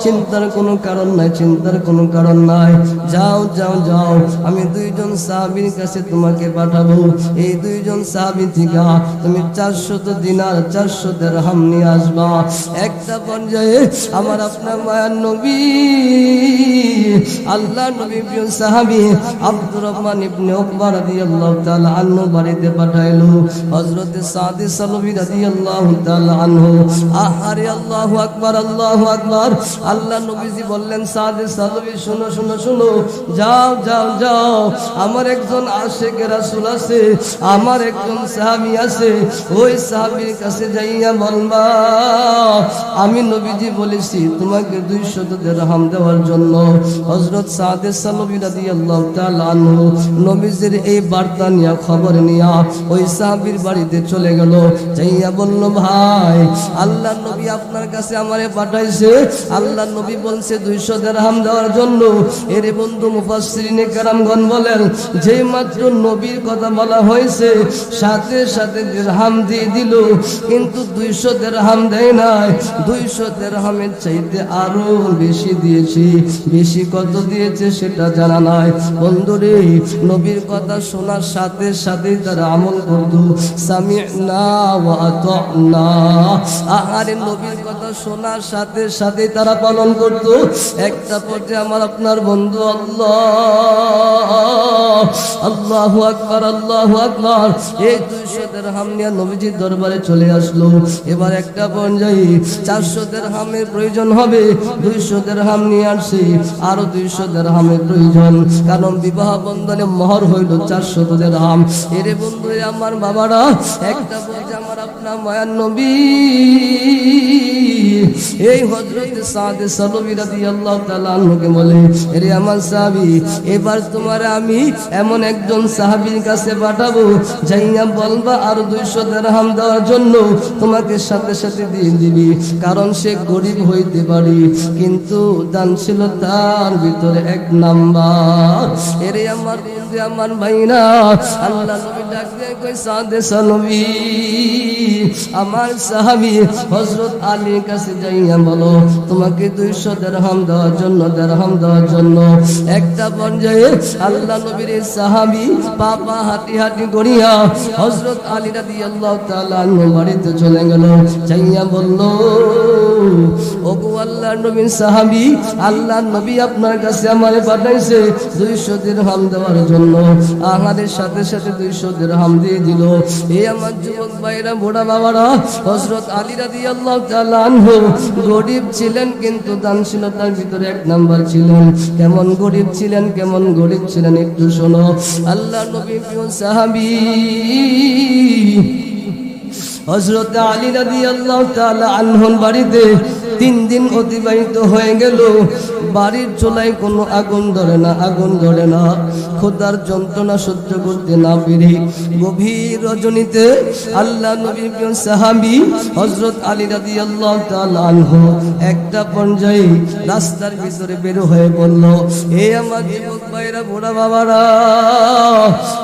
চিন্তার কোনো কারণ নাই, চিন্তার কোনো কারণ নাই। যাও যাও যাও, আমি 2 জন সাহাবীর কাছে তোমাকে পাঠাবো। এই 2 জন সাহাবী থেকে তুমি 400 দিনার, 400 দিরহাম নিয়ে আসবা। একটা পর্যায়ে আমার আপনার মায়ার নবী, আল্লাহ নবী প্রিয় সাহাবী আব্দুর রহমান ইবনে উকবা রাদিয়াল্লাহু তাআলা আনহু বাড়িতে পাঠাইলো হযরতে সাদে সালবী রাদিয়াল্লাহু তাআলা আনহু। আহারে, আল্লাহু আকবার, আল্লাহু আকবার। আল্লাহ নবীজি বললেন, সাদে সালবী, শুনো শুনো শুনো, যাও যাও যাও, আমার একজন আশিক রাসূল আছে, আমার একজন সাহাবী আছে, ওই সাহাবীর কাছে যাইয়া বলবা আমি নবীজি বলেছি তোমাকে 200 দিরহাম দেওয়ার জন্য। হযরত সাদে সালবী রাদিয়াল্লাহু তাআলা আনহু নবীজির এই বার্তা নিয়ে, খবর নিয়া ওই সাহাবীর বাড়িতে চলে গেল। যাইয়া বলল, ভাই, আল্লাহ নবী আপনার কাছে আমারে পাঠাইছে, আল্লাহ নবী বলছে 200 দিরহাম দেওয়ার জন্য। এরে বন্ধু, মুফাসসিরিনে কেরামগণ বলেন, যেই মাত্র নবীর কথা বলা হয়েছে সাথে সাথে দিরহাম দিয়ে দিল, কিন্তু 200 দিরহাম দেয় নাই, 200 দিরহামের চাইতে আরো বেশি দিয়েছি। বেশি কত দিয়েছে সেটা জানা নাই। বন্ধুরে, নবীর কথা শোনার সাথে সাথে তারা আমল করত, সামি'না ওয়া আতা'না। আহারে, নবীর কথা শোনার সাথে সাথে তারা পালন করত। একটা পর্যায়ে আমার আপনার বন্ধু, আল্লাহু আকবার, আল্লাহু আকবার, এই 200 দিরহাম নিয়ে নবীজির দরবারে চলে আসলো। এবার একটা পর্যায়ে 400 দিরহামের প্রয়োজন হবে, 200 দিরহাম নিয়ে আসছে, আরো 200 দিরহামের প্রয়োজন, কারণ বিবাহ বন্ধনে মোহর হইল 400 দিরহাম। এরে বন্ধু, আমার বাবারা, একটা পর্যায়ে আমার আপনার মায়ার নবী এই হযরতে সাদে সালবী রাদিয়াল্লাহু তাআলা আনহুকে বলে, এরে আমার সাহাবী, এবার তোমার আমি এমন একজন সাহাবীর কাছে পাঠাবো, যাইয়া বলবা আর 200 দিরহাম দেওয়ার জন্য, তোমাকে সাথে সাথে দিয়ে দিবি। কারণ সে গরিব হইতে পারে, কিন্তু দানশীলতার ভিতরে 1 নাম্বার। এরে আমার বন্ধু, আমার ভাইরা, আল্লাহ নবী ডাক দিয়ে কই, সাদে সালবী, আমার সাহাবী হযরত আলীর কাছে যাইয়া বলো, তোমাকে 200 দিরহাম দেওয়ার জন্য, দিরহাম দেওয়ার জন্য। একটা পর্যায়ে আল্লাহ নবীর সাহাবী পাপা হাঁটি হাঁটি করিয়া হযরত আলী রাদিয়াল্লাহু তাআলা আনহু বাড়িতে চলে গেল। যাইয়া বলল, ওগো আল্লাহর নবীর সাহাবী, আল্লাহর নবী আপনার কাছে আমারে পাঠাইছে 200 দিরহাম দেওয়ার জন্য। আমাদের সাথে সাথে 200 দিরহাম দিয়ে দিল। এই আমার যুবক ভাইরা, বুড়া বাবারা, হযরত আলী রাদিয়াল্লাহু তাআলা আনহু গরিব ছিলেন, কিন্তু দানশীলতার ভিতরে এক নাম্বার ছিলেন। কেমন গরিব ছিলেন, কেমন গরিব ছিলেন একটু শোনো। আল্লাহর নবী প্রিয় সাহাবী হযরত আলী রাদিয়াল্লাহু তাআলা আনহুর বাড়িতে 3 দিন অতিবাহিত হয়ে গেল। বাড়ির চুলায় কোনো আগুন ধরে না, আগুন ধরে না। ক্ষুধার যন্ত্রণা সহ্য করতে না পেরে গভীর রজনীতে আল্লাহ নবীর প্রিয় সাহাবী হযরত আলী রাদিয়াল্লাহু তাআলা আনহু একটা পর্যায়ে রাস্তার ভিতরে বের হয়ে পড়ল। এই আমার যুবক ভাইরা, বুড়া বাবারা,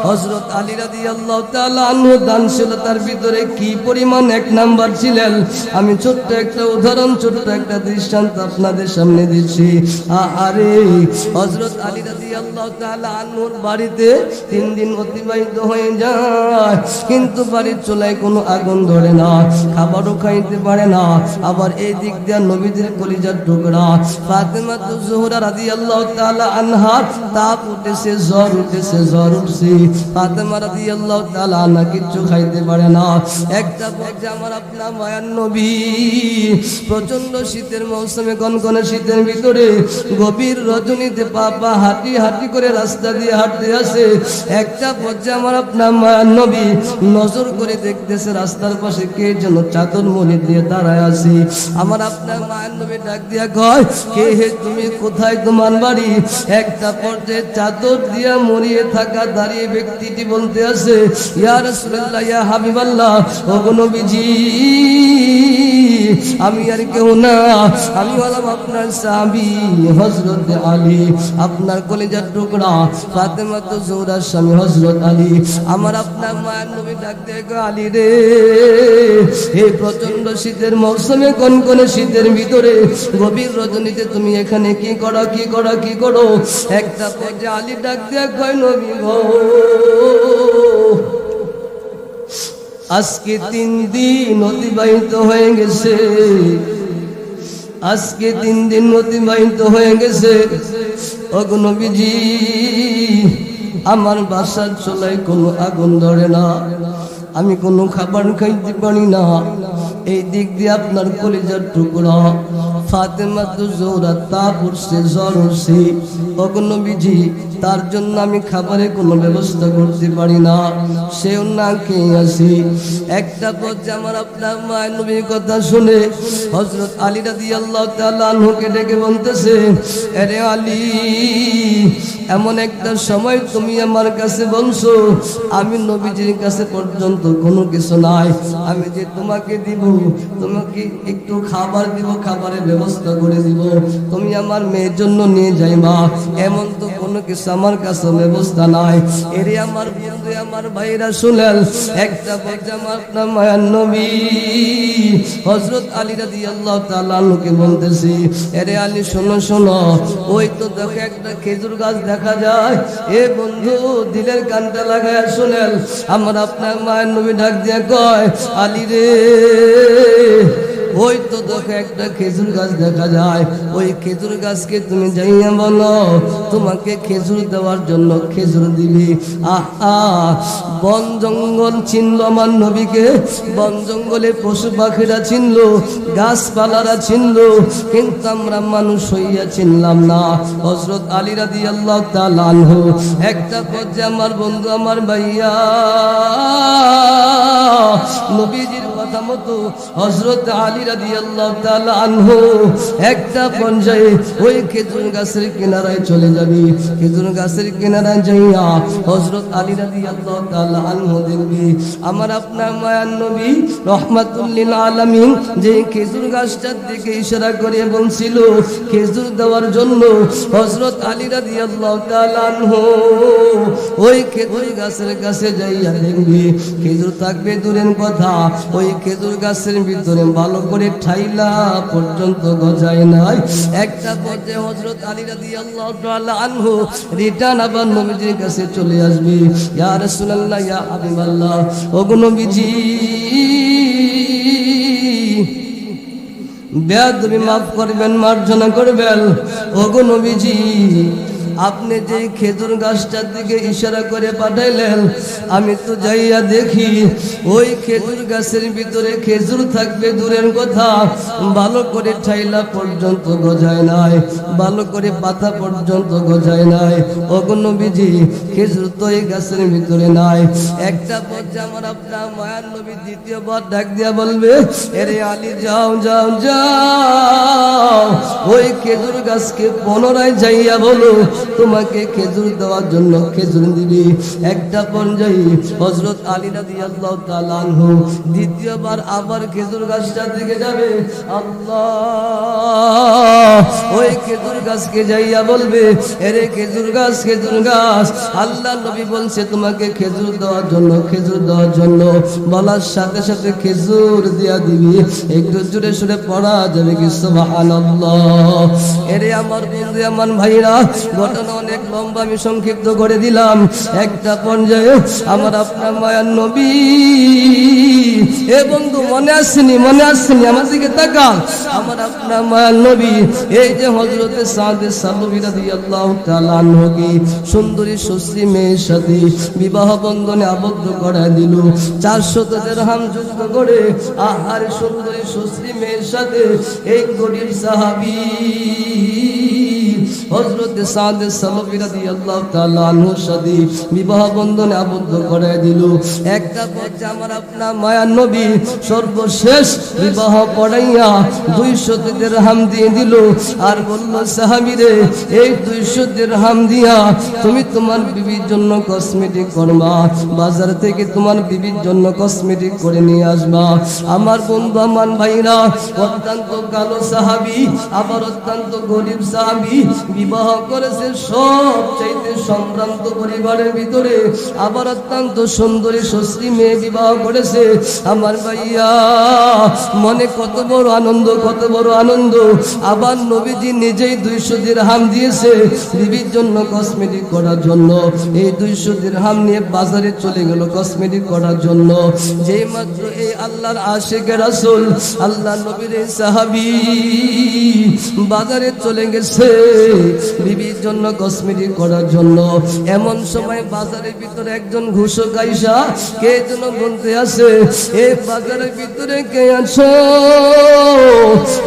হযরত আলী রাদিয়াল্লাহু তাআলা আনহু দানশীলতার ভিতরে কি পরিমাণ এক নাম্বার ছিলেন, আমি ছোট্ট একটা উদাহরণ, ছোট্ট একটা দৃষ্টান্ত আপনাদের সামনে দিচ্ছি। আরে হযরত আলী রাদিয়াল্লাহু তাআলা আনহুর বাড়িতে 3 দিন অতিবাহিত হয়ে যায়, কিন্তু বাড়ির চুলায় কোনো আগুন ধরে না, খাবারও খাইতে পারে না। আবার এই দিক দিয়ে নবীদের কলিজার টুকরা ফাতেমা জোহরা রাদিয়াল্লাহু তাআলা আনহা তাপ উঠেছে, জ্বর উঠেছে, জ্বর উঠছে। ফাতেমা রাদিয়াল্লাহু তাআলা আনহা কিচ্ছু খাইতে পারে না। একটা পর্যায়ে আমার আপনার মায়ার নবী প্রচন্ড শীতের মৌসুমে, কনকনে শীতের ভিতরে গভীর রজনীতে পা হাঁটি হাঁটি করে রাস্তা দিয়ে হাঁটতে আসে। একটা পর্যায়ে আমার আপনার মায়ার নবী নজর করে দেখতেছে রাস্তার পাশে কে যেন চাদর মুড়ি দিয়ে দাঁড়ায় আছে। আমার আপনার মায়ার নবী ডাক দিয়া কয়, কে হে তুমি, কোথায় তোমার বাড়ি? একটা পর্যায়ে চাদর দিয়া মরিয়ে থাকা দাঁড়িয়ে ব্যক্তিটি বলতে আছে, ইয়া রাসূলুল্লাহ, ইয়া হাবিবাল্লাহ, ওগো নবীজি, আমি আর কেউ না, আমি হলাম আপনার সাহাবী হযরত আলী, আপনার কলিজার টুকরা ফাতেমা জোহরার স্বামী হযরত আলী। আমার আপনার মায়ের নবী ডাক দিয়ে কয়, আলী রে, এই প্রচন্ড শীতের মৌসুমে, কনকনে শীতের ভিতরে গভীর রজনীতে তুমি এখানে কি করো, কি করো, কি করো? একটা পর্যায়ে আলী ডাক দিয়ে কয়, নবী গো, আজকে 3 দিন অতিবাহিত হয়ে গেছে, আজকে 3 দিন অতিবাহিত হয়ে গেছে। ওগো নবীজি, আমার বাসার চুলায় কোনো আগুন ধরে না, আমি কোনো খাবার খাইতে পারি না। এই দিক দিয়ে আপনার কলিজার টুকরা ফাতেমা জোহরা তাপ উঠছে, জ্বর উঠছে। ওগো নবীজি, তার জন্য আমি খাবারের কোনো ব্যবস্থা করতে পারি না, সেও না খেয়ে আসি। একটা পর্যায়ে আমার আপনার মায়ের নবীর কথা শুনে হযরত আলী রাদিয়াল্লাহু তাআলা আনহুকে ডেকে বলতেছে, আরে আলী, এমন একটা সময় তুমি আমার কাছে বলছো, আমি নবীজির কাছে পর্যন্ত কোনো কিছু নাই, আমি যে তোমাকে দিব, তোমাকে একটু খাবার দিব, খাবারের ব্যবস্থা করে দিব, তুমি আমার মেয়ের জন্য নিয়ে যাইবা, এমন তো কোনো কিছু আমার কাছে ব্যবস্থা নাই। এরে আমার বন্ধু, আমার ভাইরা শুনেন, একটা পর্যায়ে আমার আপনার মায়ার নবী হযরত আলী রাদিয়াল্লাহু তাআলা আনহুকে বলতেছি, আরে আলী, শোনো শোনো, ওই তো দেখো একটা খেজুর গাছ দেখা যায়। এ বন্ধু, দিলের কানটা লাগায় শুনেন। আমার আপনার মায়ের নবী ডাক দিয়ে কয়, আলী রে, ওই তো দেখো একটা খেজুর গাছ দেখা যায়, ওই খেজুর গাছকে তুমি যাইয়া বলো তোমাকে খেজুর দেওয়ার জন্য খেজুর দিবি। বন জঙ্গল চিনল আমার নবীকে, বন জঙ্গলে পশু পাখিরা চিনল, গাছপালারা চিনল, কিন্তু আমরা মানুষ হইয়া চিনলাম না। হযরত আলী রাদিয়াল্লাহু তাআলা আনহু একটা পর্যায়ে আমার বন্ধু, আমার ভাইয়া, নবীজির কথা মতো হযরত আলী রাদিয়াল্লাহু তাআলা আনহু একটা পর্যায়ে ওই খেজুর গাছের কিনারায় চলে যাবি। খেজুর গাছের কিনারায় যাইয়া হযরত আলী রাদিয়াল্লাহু তাআলা আনহু দেখবি আমার আপনার মায়ার নবী রাহমাতুল লিল আলামিন যে খেজুর গাছটার দিকে ইশারা করে বলছিল খেজুর দেওয়ার জন্য, হযরত আলী রাদিয়াল্লাহু তাআলা আনহু ওই খেজুর গাছের কাছে যাইয়া দেখবি খেজুর থাকবে দূরের কথা, ওই খেজুর গাছের ভিতরে ভালো করে ঠাইলা পর্যন্ত গজায় নাই। একটা পর্যায়ে হযরত আলী রাদিয়াল্লাহু তাআলা আনহু রিটার্ন আবার নবীজির কাছে চলে আসবে, ইয়া রাসূলুল্লাহ, ইয়া হাবিবাল্লাহ, ওগো নবীজি, বেয়াদবি মাফ করবেন, মার্জনা করবেন। ওগো নবীজি, আপনি যে খেজুর গাছটার দিকে ইশারা করে পাঠাইলেন, আমি তো যাইয়া দেখি ওই খেজুর গাছের ভিতরে খেজুর থাকবে দূরের কথা, ভালো করে ঠাইলা পর্যন্ত গজায় নাই, ভালো করে পাতা পর্যন্ত গজায় নাই। ওগো নবীজি, খেজুর তো এই গাছের ভিতরে নাই। একটা পর্যায়ে আমার আপনার মায়ার নবী দ্বিতীয়বার ডাক দিয়া বলবে, এরে আলী, যাও যাও যাও, ওই খেজুর গাছকে পুনরায় যাইয়া বলো তোমাকে খেজুর দেওয়ার জন্য খেজুর দিবি। একটা পর্যায়ে হযরত আলী রাদিয়াল্লাহু তাআলা আনহু দ্বিতীয়বার আবার খেজুর গাছটার দিকে যাবে। আল্লাহ, ওই খেজুর গাছকে যাইয়া বলবে, এরে খেজুর গাছ, খেজুর গাছ, আল্লাহ নবী বলছে তোমাকে খেজুর দেওয়ার জন্য, খেজুর দেওয়ার জন্য। বলার সাথে সাথে খেজুর দিয়া দিবি। একটু জোরে সুরে পড়া যাবে কি সুবহানাল্লাহ? এরে আমার বন্ধু, আমার ভাইরা, ঘটনা অনেক লম্বা, আমি সংক্ষিপ্ত করে দিলাম। একটা পর্যায়ে আমার আপনার মায়ার নবী, এ বন্ধু মনে আসেনি, মনে আসেনি, আমার দিকে তাকান। আমার আপনার মায়ার নবী এই যে হযরতে সাদ সালবী রাদিয়াল্লাহু তাআলা আনহুকে সুন্দরী সুশ্রী মেয়ের সাথে বিবাহ বন্ধনে আবদ্ধ করা দিল। 400 দিরহাম যুদ্ধ করে আহার সুন্দরী সুশ্রী মেয়ের সাথে এই গরিব সাহাবী হযরতে সাদ সালবী রাদিয়াল্লাহু তাআলা আনহুর সাথে বিবাহ বন্ধনে আবদ্ধ করায় দিল। একটা পর্যায়ে আমার আপনার মায়ার নবী সর্বশেষ বিবাহ পড়াইয়া 200 দিরহাম দিয়ে দিল। আর বলল, সাহাবীরে, এই 200 দিরহাম দিয়া তুমি তোমার বিবির জন্য কসমেটিক করবা, বাজার থেকে তোমার বিবির জন্য কসমেটিক করে নিয়ে আসবা। আমার বন্ধু, আমার ভাইরা, অত্যন্ত কালো সাহাবী, আবার অত্যন্ত গরিব সাহাবী, বিবাহ করেছে সবচাইতে সম্ভ্রান্ত পরিবারের ভিতরে, আবার অত্যন্ত সুন্দরী সুশ্রী মেয়ে বিবাহ করেছে। আমার ভাইয়া, মনে কত বড় আনন্দ, কত বড় আনন্দ। আবার নবীজি নিজেই 200 দিরহাম দিয়েছে বিবির জন্য কসমেটিক করার জন্য। এই 200 দিরহাম নিয়ে বাজারে চলে গেল কসমেটিক করার জন্য। যেই মাত্র এই আল্লাহর আশিক রাসূল, আল্লাহ নবীর সাহাবী বাজারে চলে গেছে বিবির জন্য কসমেটিক করার জন্য। এমন সময় বাজারের ভিতরে একজন ঘুষক আইসা কে যেন বলতে আসে, এই বাজারের ভিতরে কে আছো?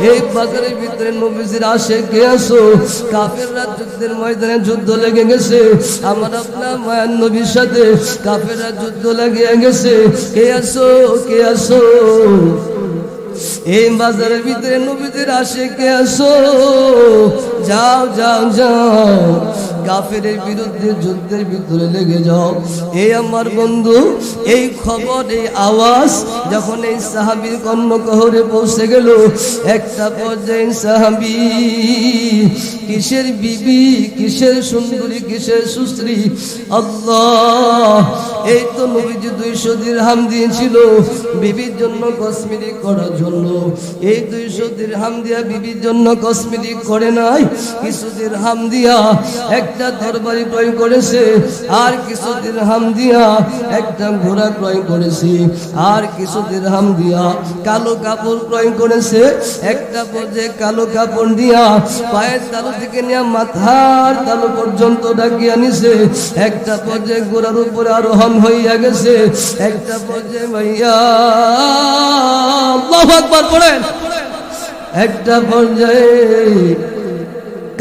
এই বাজারের ভিতরে নবীজির আশিক কে আছো? কাফেররা যুদ্ধের ময়দানে যুদ্ধ লেগে গেছে, আমার আপনার মায়ার নবীর সাথে কাফেররা যুদ্ধ লাগিয়ে গেছে। কে আছো, কে আছো? এই বাজারের ভিতরে নবীদের আশিক কে আছো? যাও যাও যাও, কাফেরের বিরুদ্ধে যুদ্ধের ভিতরে লেগে যাও। এই আমার বন্ধু, এই খবর, এই আওয়াজ যখন এই সাহাবীর কর্ণকহরে পৌঁছে গেল, একটা পর্যায়ে সাহাবী কিসের বিবি, কিসের সুন্দরী, কিসের সুশ্রী, আল্লাহ, এই তো নবীজি 200 দিরহাম দিয়েছিল বিবির জন্য কসমেটিক করার জন্য। এই 200 দিরহাম দিয়া বিবির জন্য কসমেটিক করে নাই, কিছু দিরহাম দিয়া একটা তরবারি ক্রয় করেছে, আর কিছু দিরহাম দিয়া একটা ঘোড়া ক্রয় করেছে, আর কিছু দিরহাম দিয়া কালো কাপড় ক্রয় করেছে। একটা পর্যায়ে কালো কাপড় দিয়া পায়ের তালু থেকে নিয়ে মাথার তালু পর্যন্ত ডাকিয়ে আনিছে। একটা পর্যায়ে ঘোড়ার উপরে আরোহণ হইয়া গেছে। একটা পর্যায়ে ভাইয়া আল্লাহু আকবার পড়েন, একটা পর্যায়ে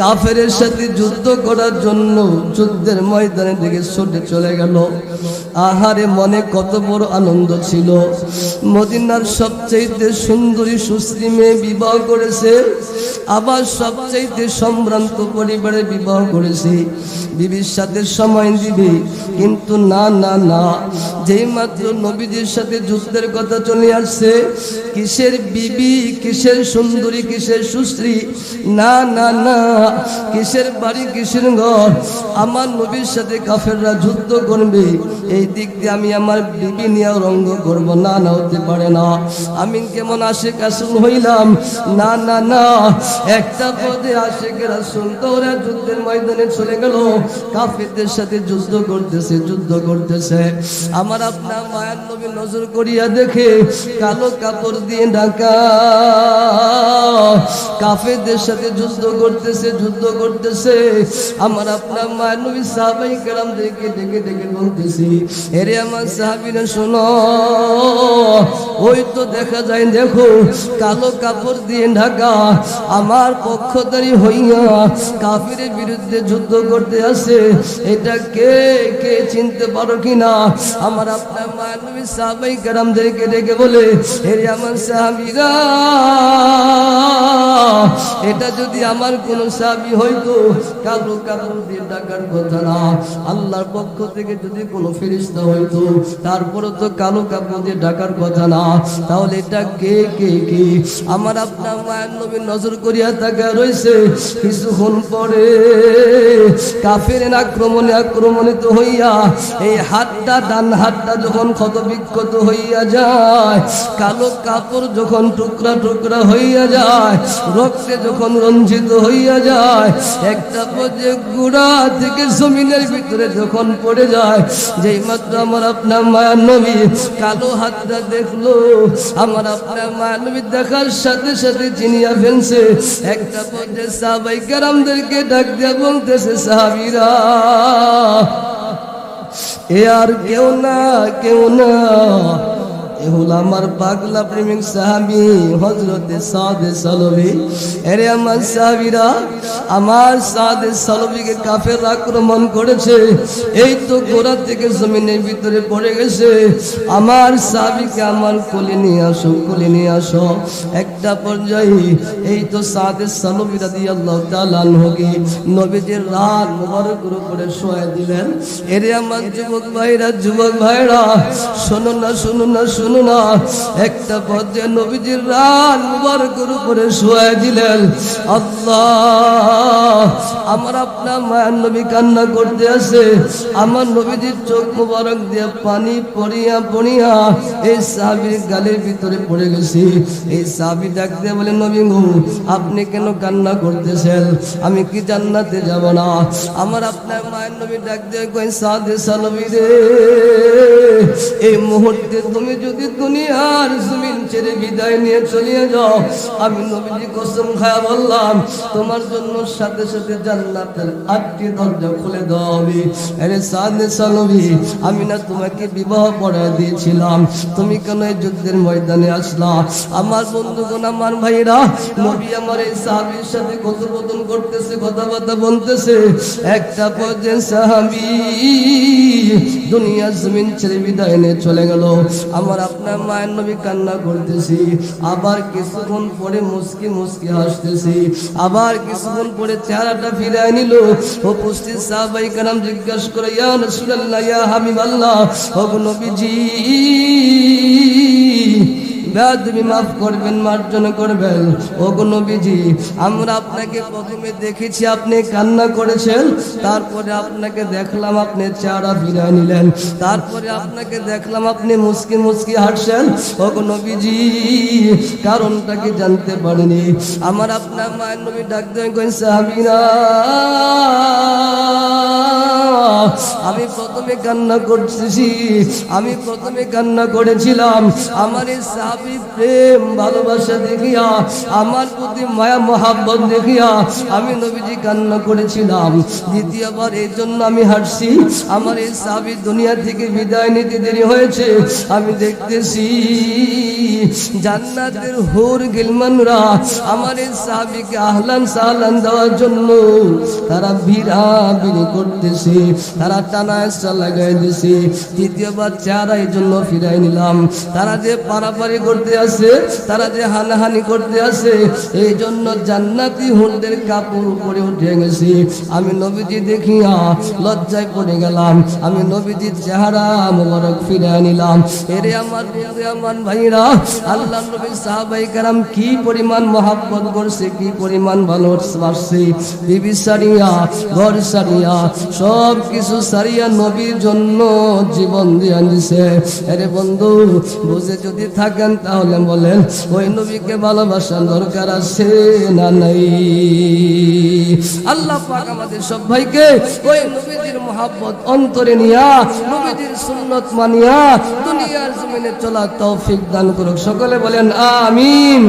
কাফেরের সাথে যুদ্ধ করার জন্য যুদ্ধের ময়দানের দিকে ছুটে চলে গেল। আহারে, মনে কত বড় আনন্দ ছিল। মদিনার সবচাইতে সুন্দরী সুশ্রী মেয়ে বিবাহ করেছে, আবার সবচাইতে সম্ভ্রান্ত পরিবারে বিবাহ করেছে। বিবির সাথে সময় দিবে, কিন্তু না না না, যেই মাত্র নবীজির সাথে যুদ্ধের কথা চলে আসছে, কিসের বিবি, কিসের সুন্দরী, কিসের সুশ্রী, না না না, কিসের বাড়ি, কিসের ঘর, আমার নবীর সাথে কাফেররা যুদ্ধ করবে, এই দিক দিয়ে আমি আমার বিবি নিয়ে রঙ্গ করবো, না না হতে পারে না। আমি কেমন আশিক রাসূল হইলাম, না না না। একটা পদে আশিক রাসূল তো ওরা যুদ্ধের ময়দানে চলে গেল, কাফেরদের সাথে যুদ্ধ করতেছে। আমার আপনার মায়ের নবী নজর করিয়া দেখে কালো কাপড় দিয়ে ঢাকা, কাফেরদের সাথে যুদ্ধ করতেছে। আমার আপনার মায়ের নবী সাহাবাই কেরাম ডেকে বলতেছি, এরে আমার সাহাবীরা শোনো, ওই তো দেখা যায়, দেখো কালো কাপড় দিয়ে ঢাকা, আমার পক্ষধারী হইয়া কাফিরের বিরুদ্ধে যুদ্ধ করতে আসে, এটা কে কে চিনতে পারো কিনা? আমার আপনার মায়ের নবী সাহাবাই কেরামদেরকে ডেকে বলে, এরে আমার সাহাবীরা, এটা যদি আমার কোন সাহাবী হইতো, কালো কাপড় দিয়ে ঢাকার কথা না। আল্লাহর পক্ষ থেকে যদি কোনো ফেরেশতা হইতো, তারপরে তো কালো কাপড় দিয়ে ঢাকার কথা না। তাহলে এটা কে কে কে? আমার আপনার মায়ের নবী নজর করিয়া তাকায় রইছে। কিছুক্ষণ পরে কাফের আক্রমণিত হইয়া এই হাতটা, ডান হাতটা যখন ক্ষত বিক্ষত হইয়া যায়, কালো কাপড় যখন টুকরা টুকরা হইয়া যায়, রক্তে যখন রঞ্জিত হইয়া যায়, একটা পর্যায়ে গুড়া থেকে জমিনের ভিতরে যখন পড়ে যায়, যেই মাত্র আমার আপনার মায়ের নবী কালো হাতটা দেখলো, আমার আপনার মায়ের নবী দেখার সাথে সাথে চিনিয়া ফেলছে। একটা পর্যায়ে সাহাবায়ে কেরামদেরকে ডাক দিয়া বলতেছে, সাহাবীরা, এ আর কেউ না এ হলো আমার পাগলা প্রেমিক সাহাবী হযরতে সাদ সালবী। এরে আমার সাহাবীরা, আমার সাদ সালবীকে কাফের আক্রমণ করেছে, এই তো গোড়া থেকে জমিনের ভিতরে পড়ে গেছে। আমার সাহাবীকে আমার কোলে নিয়ে আসো। একটা পর্যায়ে এই তো সাদ সালবী রাদিয়াল্লাহু তাআলা আনহুকে নবীজির রাত মুবারকের উপরে শোয়া দিলেন। এরে আমার যুবক ভাইরা, শোনো না, একটা পর্যায়ে নবীজির রাত মুবারকের উপরে শোয়া দিলেন। আল্লাহ, আমার আপনার মায়ের নবী কান্না করতে আছে। আমার নবীজির চোখ মুবারক দিয়ে পানি পড়িয়া এই সাহাবীর গালের ভিতরে পড়ে গেছে। এই সাহাবী ডাক দিয়ে বলে, নবী গো, আপনি কেন কান্না করতেছেন? আমি কি জান্নাতে যাব না? আমার আপনার মায়ের নবী ডাক দিয়ে কই, সাদে সালবী রে, এই মুহূর্তে তুমি যদি দুনিয়ার জমিন ছেড়ে বিদায় নিয়ে চলে যাও, আমি নবীজি কসম খায়া বললাম, তোমার জন্য সাথে সাথে জান্নাতের 8টি দরজা খুলে দেওয়া হবে। আরে সাদে সালবী, আমি না তোমাকে বিবাহ পড়ায় দিয়েছিলাম, তুমি কেন এই যুদ্ধের ময়দানে আসলা? আমার বন্ধুগণ, আমার ভাইরা, নবী আমার এই সাহাবীর সাথে কথোপকথন করতেছে, কথাবার্তা বলতেছে। একটা পর্যায়ে সাহাবী দুনিয়ার জমিন ছেড়ে বিদায় নিয়ে চলে গেল। আমার আপনার মায়ের নবী কান্না করতেছি, আবার কিছুক্ষণ পরে মুস্কি হাসতেছি, আবার কিছুক্ষণ পরে চেহারাটা ফিরায় নিল। উপস্থিত সাহাবায়ে কেরাম জিজ্ঞাসা করে, ইয়া রাসূলুল্লাহ, ইয়া হাবিবাল্লাহ, ও নবীজি, বেয়াদবি মাফ করবেন, মার্জনা করবেন। ও গো নবীজি, আমরা আপনাকে প্রথমে দেখেছি আপনি কান্না করেছেন, তারপরে আপনাকে দেখলাম আপনি চেহারা ফিরিয়ে নিলেন, তারপরে আপনাকে দেখলাম আপনি মুস্কি হাসছেন। ও গো নবীজি, কারণটা কি জানতে পারিনি? আমার আপনার মায়ের নবী ডাক দিয়ে কইন, সাহাবীরা, আমি প্রথমে কান্না করেছিলাম আমার এই সাহাবী প্রেম ভালোবাসা দেখিয়া, আমার প্রতি মায়া মহাব্বত দেখিয়া আমি নবীজি কান্না করেছিলাম। দ্বিতীয়বার এই জন্য আমি হাসছি, আমার এই সাহাবী দুনিয়া থেকে বিদায় নিতে দেরি হয়েছে। আমি দেখতেছি জান্নাতের হুর গিলমানরা আমার এই সাহাবীকে আহলান সাহলান দেওয়ার জন্য তারা ভিড়াভিড়ি করতেছে, তারা টানায় লাগাই দিছে। তৃতীয়বার চেহারা এই জন্য ফিরাই নিলাম, তারা যে পারাপারি করতে আছে, তারা যে হানাহানি করতে আছে, এই জন্য জান্নাতি হুরদের কাপড় উপরে উঠে গেছে। আমি নবীজি দেখিয়া লজ্জায় পড়ে গেলাম, আমি নবীজির চেহারা মোবারক ফিরাই নিলাম। এরে আমার ভাইরা, আল্লাহ নবী সাহাবায়ে কেরাম কি পরিমাণ মহাব্বত করছে, কি পরিমাণ ভালোবাসছে। বিবি সারিয়া, ঘর সারিয়া সব কিছু সারিয়া নবীর জন্য জীবন দিয়ে দিছে। আরে বন্ধু, বুঝে যদি থাকেন তাহলে বলেন ওই নবীকে ভালোবাসার দরকার আছে না নাই? আল্লাহ পাক আমাদের সব ভাইকে ওই নবীজির মহব্বত অন্তরে নিয়া, নবীজির সুন্নত মানিয়া দুনিয়ার জমিনে চলার তৌফিক দান করুক। সকলে বলেন আমিন।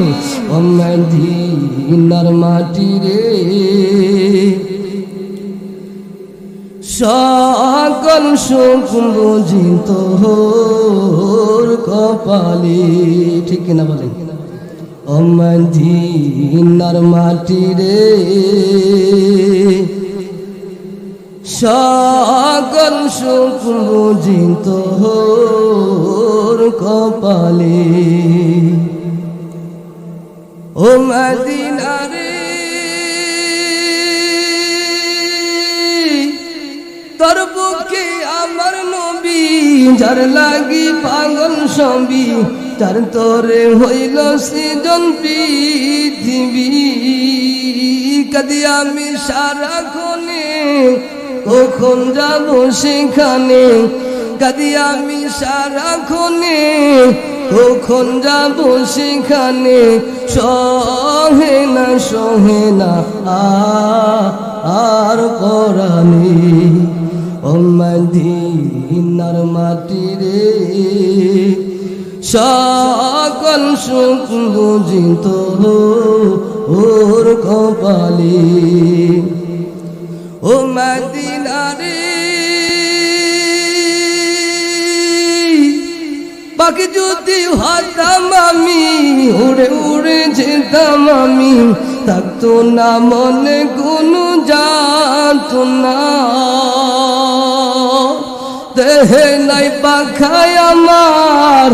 ও মদিনার মাটি রে, সকল সুখ বুঝি তোর কপালে। ঠিক কিনা বলেন? ও মদিনার মাটি রে, সকল সুখ বুঝি তোর কপালে। ও মদিনা রে, তোর বুকে আমার নবী, যার লাগি পাগল সবই, যার তোরে হইল সৃজন পৃথিবী। কদি আমি সারাক্ষণে কখন যাব সেখানে, কদি আমি সারাক্ষণে কখন যাব সেখানে। সহে না আর পরাণে। ও মদিনার মাটি রে, সকল সুখ বুঝি তোর কপালে। ও মদিনা রে, পাখি যদি হতাম আমি, উড়ে উড়ে যেতাম আমি, থাকতো না মনে কোনো যাত না। দেহে নাই পাখায় আমার,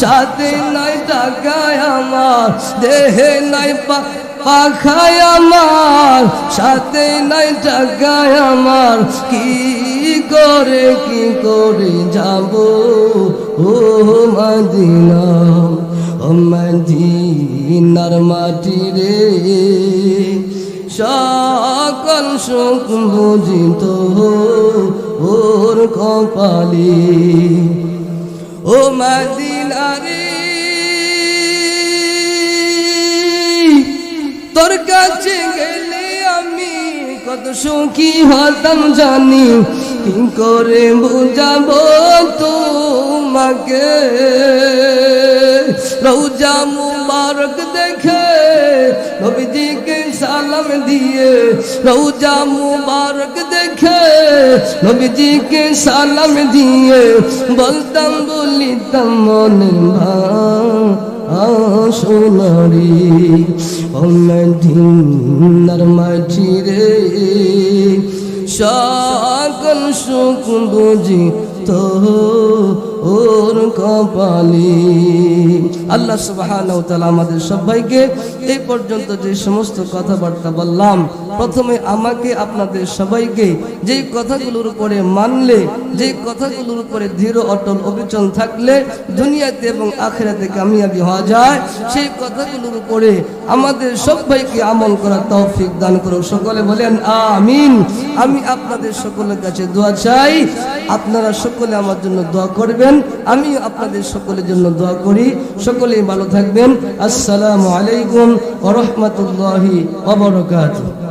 সাথে নাই টাকায় আমার। দেহে নাই পাখায় আমার, সাথে নাই টাকায় আমার। কি করে যাব ও মদিনা? ও মদিনার মাটি রে, সকল সুখ বুঝি তোর কপালে। ও মদিনা রে, তোর কাছে গেলে আমি কত সুখী হতাম জানি। কি করে বুঝাবো তোমাকে? রওজা মুবারক দেখে নবীজিকে সালাম দিয়ে, রওজা মুবারক দেখে নবীজিকে সালাম দিয়ে, বলিতাম মনের ভাষণারি। ও মদিনার মাটি রে, সকল সুখ বুঝি তোর কপালে। আল্লাহ সুবহানাহু ওয়া তাআলা আমাদের সবাইকে এই পর্যন্ত যে সমস্ত কথাবার্তা বললাম, প্রথমে আমাকে আপনাদের সবাইকে যেই কথাগুলোর উপরে মানলে, যেই কথাগুলোর উপরে দৃঢ় অটল অবিচল থাকলে দুনিয়াতে এবং আখিরাতে কামিয়াবি হওয়া যায়, সেই কথাগুলোর উপরে আমাদের সবাইকে আমল করার তৌফিক দান করুন। সকলে বলেন আমিন। আমি আপনাদের সকলের কাছে দোয়া চাই, আপনারা সকলে আমার জন্য দোয়া করবেন, আমি আপনাদের সকলের জন্য দোয়া করি। সকলেই ভালো থাকবেন। আসসালামু আলাইকুম ওয়া রাহমাতুল্লাহি ওয়া বারাকাতুহু।